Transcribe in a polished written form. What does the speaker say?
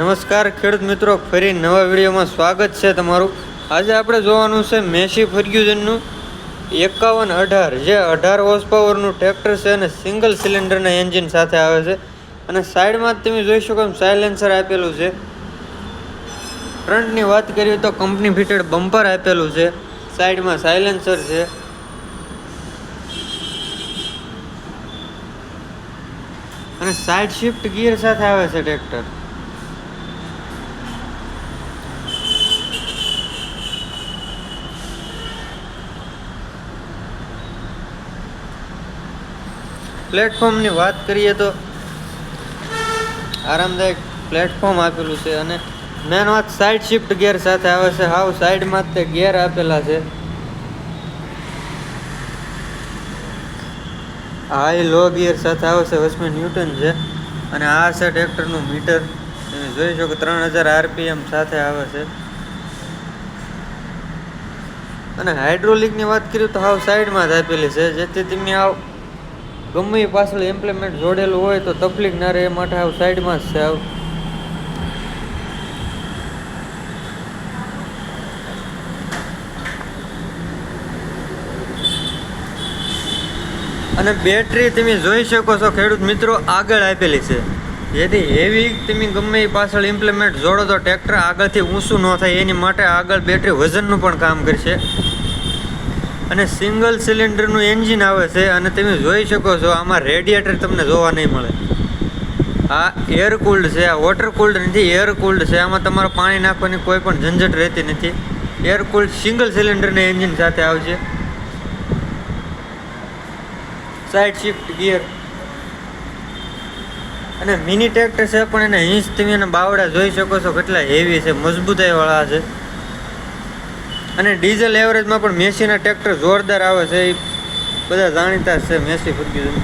નમસ્કાર ખેડૂત મિત્રો, ફરી નવા વિડીયોમાં સ્વાગત છે તમારું। આજે આપણે જોવાનું છે મેસી ફર્ગ્યુસનનું 5118 જે 18 હોર્સ પાવરનું ટ્રેક્ટર છે અને સિંગલ સિલિન્ડરના એન્જિન સાથે આવે છે। અને સાઈડમાં તમે જોઈ શકો એમ સાયલેન્સર આપેલું છે। ફ્રન્ટની વાત કરીએ તો કંપની ફિટેડ બમ્પર આપેલું છે, સાઈડમાં સાયલેન્સર છે અને સાઈડ શિફ્ટ ગિયર સાથે આવે છે ટ્રેક્ટર। પ્લેટફોર્મની વાત કરીએ તો આરામદાયક પ્લેટફોર્મ આપેલું છે અને મેન વાત સાઈડ શિફ્ટ ગિયર સાથે આવે છે। હાવ સાઈડમાં તે ગિયર આપેલા છે। હાઈ લો ગિયર સાથે આવે છે, 20 ન્યૂટન છે અને આ છે ટ્રેક્ટરનું મીટર, તમે જોઈ શકો 3000 RPM સાથે આવે છે। અને હાઇડ્રોલિકની વાત કરીએ તો હાવ સાઈડમાં જ આપેલી છે, જેથી તમે આવ ગમે એ પાછળ ઇમ્પ્લિમેન્ટ જોડેલું હોય તો તકલીફ ના રહે, એ માટે હાવ સાઈડમાં જ છે। અને બેટરી તમે જોઈ શકો છો ખેડૂત મિત્રો આગળ આપેલી છે, જેથી હેવી તમે ગમે એ પાછળ ઇમ્પ્લિમેન્ટ જોડો તો ટ્રેક્ટર આગળથી ઊંચું ન થાય, એની માટે આગળ બેટરી વજનનું પણ કામ કરશે। અને સિંગલ સિલિન્ડરનું એન્જિન આવે છે અને તમે જોઈ શકો છો આમાં રેડિએટર તમને જોવા નહીં મળે। આ એર કુલ્ડ છે, આ વોટર કુલ્ડ નથી, એર કુલ્ડ છે। આમાં તમારે પાણી નાખવાની કોઈ પણ ઝંઝટ રહેતી નથી। એર કુલ્ડ સિંગલ સિલિન્ડરના એન્જિન સાથે આવશે। સાઈડ શિફ્ટ ગિયર અને મિની ટ્રેક્ટર છે, પણ એને હિંચ તમે એના બાવડા જોઈ શકો છો કેટલા હેવી છે, મજબૂતાઈવાળા છે। અને ડીઝલ એવરેજમાં પણ મેસીના ટ્રેક્ટર જોરદાર આવે છે, એ બધા જાણીતા છે મેસી ફર્ગ્યુસન।